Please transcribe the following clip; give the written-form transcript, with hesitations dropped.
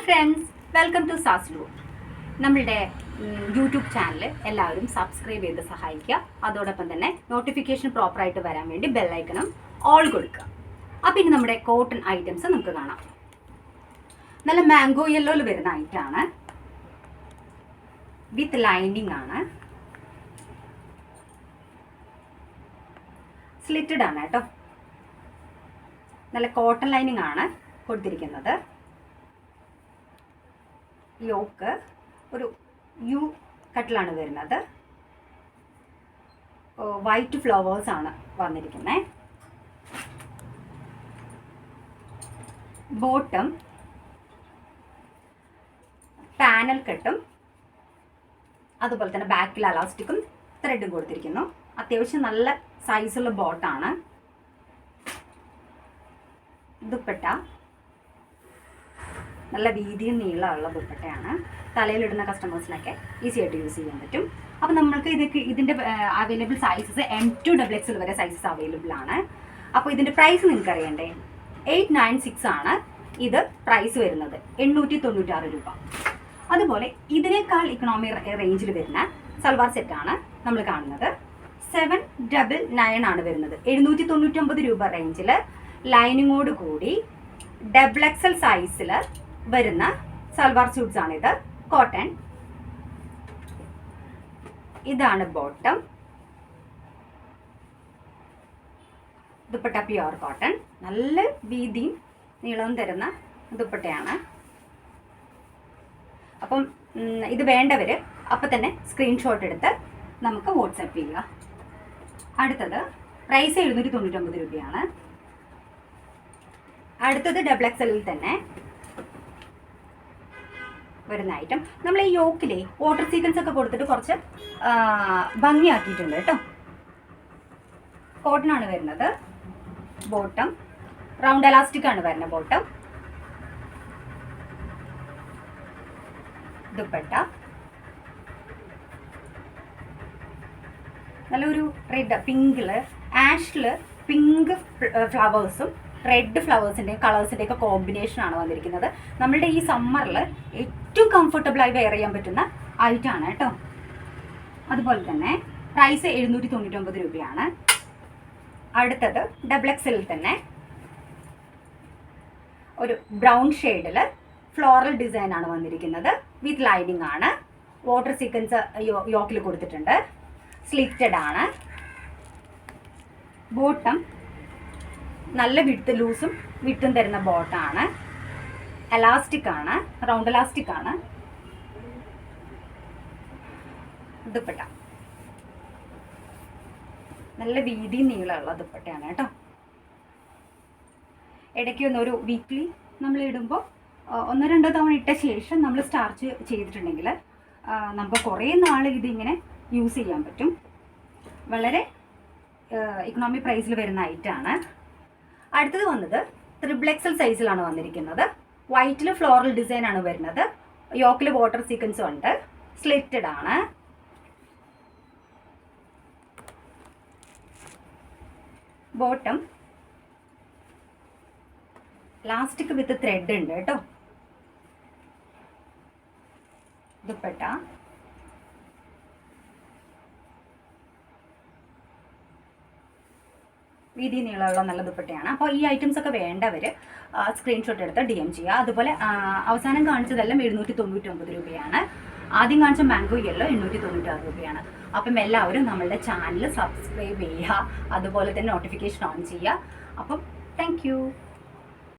Friends, welcome to സാസ്ലു. നമ്മളുടെ YouTube channel എല്ലാവരും subscribe ചെയ്ത് സഹായിക്കുക. അതോടൊപ്പം തന്നെ നോട്ടിഫിക്കേഷൻ പ്രോപ്പറായിട്ട് വരാൻ വേണ്ടി ബെല്ലൈക്കണം ഓൾ കൊടുക്കുക. അപ്പം ഇനി നമ്മുടെ കോട്ടൺ ഐറ്റംസ് നമുക്ക് കാണാം. നല്ല മാംഗോ യെല്ലോയിൽ വരുന്ന ഐറ്റമാണ്, വിത്ത് ലൈനിങ് ആണ്, സ്ലിറ്റഡ് ആണ് കേട്ടോ. നല്ല കോട്ടൺ ലൈനിങ് ആണ് കൊടുത്തിരിക്കുന്നത്. യോക്ക് ഒരു യു കട്ടിലാണ് വരുന്നത്. വൈറ്റ് ഫ്ലവേഴ്സ് ആണ് വന്നിരിക്കുന്നത്. ബോട്ടം പാനൽ കട്ടും അതുപോലെ തന്നെ ബാക്കിൽ അലാസ്റ്റിക്കും ത്രെഡും കൊടുത്തിരിക്കുന്നു. അത്യാവശ്യം നല്ല സൈസുള്ള ബോട്ടാണ്. ദുപ്പട്ട നല്ല വീതിയും നീളമുള്ള ദുപ്പട്ടയാണ്. തലയിലിടുന്ന കസ്റ്റമേഴ്സിനൊക്കെ ഈസി ആയിട്ട് യൂസ് ചെയ്യാൻ പറ്റും. അപ്പം നമ്മൾക്ക് ഇതിൻ്റെ അവൈലബിൾ സൈസസ് M2 XXL വരെ സൈസസ് അവൈലബിൾ ആണ്. അപ്പോൾ ഇതിൻ്റെ പ്രൈസ് നിങ്ങൾക്ക് അറിയണ്ടേ? 896 ആണ് ഇത് പ്രൈസ് വരുന്നത്, 896 രൂപ. അതുപോലെ ഇതിനേക്കാൾ ഇക്കണോമി റേഞ്ചിൽ വരുന്ന സൽവാർ സെറ്റാണ് നമ്മൾ കാണുന്നത്. 799 ആണ് വരുന്നത്, 799 രൂപ റേഞ്ചിൽ ലൈനിങ്ങോട് കൂടി XXL സൈസിൽ വരുന്ന സൽവാർ സ്യൂട്ട്സ് ആണിത്. കോട്ടൺ. ഇതാണ് ബോട്ടം. ദുപ്പട്ട പ്യുവർ കോട്ടൺ, നല്ല വീതിയും നീളവും തരുന്ന ദുപ്പട്ടയാണ്. അപ്പം ഇത് വേണ്ടവർ അപ്പം തന്നെ സ്ക്രീൻഷോട്ട് എടുത്ത് നമുക്ക് വാട്സാപ്പ് ചെയ്യുക. അടുത്തത് പ്രൈസ് 799 രൂപയാണ്. അടുത്തത് XXL തന്നെ വരുന്ന ഐറ്റം. നമ്മൾ ഈ യോക്കിലെ വാട്ടർ സീക്വൻസ് ഒക്കെ കൊടുത്തിട്ട് കുറച്ച് ഭംഗിയാക്കിയിട്ടുണ്ട് കേട്ടോ. കോട്ടൺ ആണ് വരുന്നത്. ബോട്ടം റൗണ്ട് എലാസ്റ്റിക് ആണ് വരുന്നത്. ബോട്ടം. ദുപ്പട്ട നല്ലൊരു റെഡ് പിങ്കില് ആഷില് പിങ്ക് ഫ്ലവേഴ്സും റെഡ് ഫ്ലവേഴ്സിൻ്റെയും കളേഴ്സിൻ്റെയൊക്കെ കോമ്പിനേഷൻ ആണ് വന്നിരിക്കുന്നത്. നമ്മളുടെ ഈ സമ്മറിൽ ഏറ്റവും കംഫർട്ടബിളായി വെയർ ചെയ്യാൻ പറ്റുന്ന ഐറ്റമാണ് കേട്ടോ. അതുപോലെ തന്നെ പ്രൈസ് 799 രൂപയാണ്. അടുത്തത് XXL തന്നെ ഒരു ബ്രൗൺ ഷെയ്ഡിൽ ഫ്ലോറൽ ഡിസൈൻ ആണ് വന്നിരിക്കുന്നത്. വിത്ത് ലൈനിങ് ആണ്. വാട്ടർ സീക്വൻസ് യോക്കിൽ കൊടുത്തിട്ടുണ്ട്. സ്ലിറ്റഡ് ആണ്. ബോട്ടം നല്ല വിട്ട് ലൂസും വിട്ടും തരുന്ന ബോട്ടാണ്. എലാസ്റ്റിക് ആണ്, റൗണ്ട് എലാസ്റ്റിക് ആണ്. ദുപ്പട്ട നല്ല വീതി നീളമുള്ള ദുപ്പട്ടയാണ് കേട്ടോ. ഇടയ്ക്ക് ഒന്നൊരു വീക്ക്ലി നമ്മൾ ഇടുമ്പോൾ 1-2 തവണ ഇട്ട ശേഷം നമ്മൾ സ്റ്റാർച്ച് ചെയ്തിട്ടുണ്ടെങ്കിൽ നമുക്ക് കുറേ നാൾ ഇതിങ്ങനെ യൂസ് ചെയ്യാൻ പറ്റും. വളരെ ഇക്കണോമി പ്രൈസിൽ വരുന്ന ഐറ്റമാണ്. അടുത്തത് വന്നത് XXL സൈസിലാണ് വന്നിരിക്കുന്നത്. വൈറ്റിൽ ഫ്ലോറൽ ഡിസൈൻ ആണ് വരുന്നത്. യോക്കിൽ വാട്ടർ സീക്വൻസും ഉണ്ട്. സ്ലിറ്റഡ് ആണ്. ബോട്ടം ലാസ്റ്റിക് വിത്ത് ത്രെഡ് ഉണ്ട് കേട്ടോ. ദുപ്പട്ട വീതി നീളമുള്ള നല്ല ദുപ്പട്ടയാണ്. അപ്പോൾ ഈ ഐറ്റംസ് ഒക്കെ വേണ്ടവർ സ്ക്രീൻഷോട്ട് എടുത്ത് DM ചെയ്യുക. അതുപോലെ അവസാനം കാണിച്ചതെല്ലാം 799 രൂപയാണ്. ആദ്യം കാണിച്ച മാംഗോ യെല്ലോ 896 രൂപയാണ്. അപ്പം എല്ലാവരും നമ്മളുടെ ചാനൽ സബ്സ്ക്രൈബ് ചെയ്യുക. അതുപോലെ തന്നെ നോട്ടിഫിക്കേഷൻ ഓൺ ചെയ്യുക. അപ്പം താങ്ക്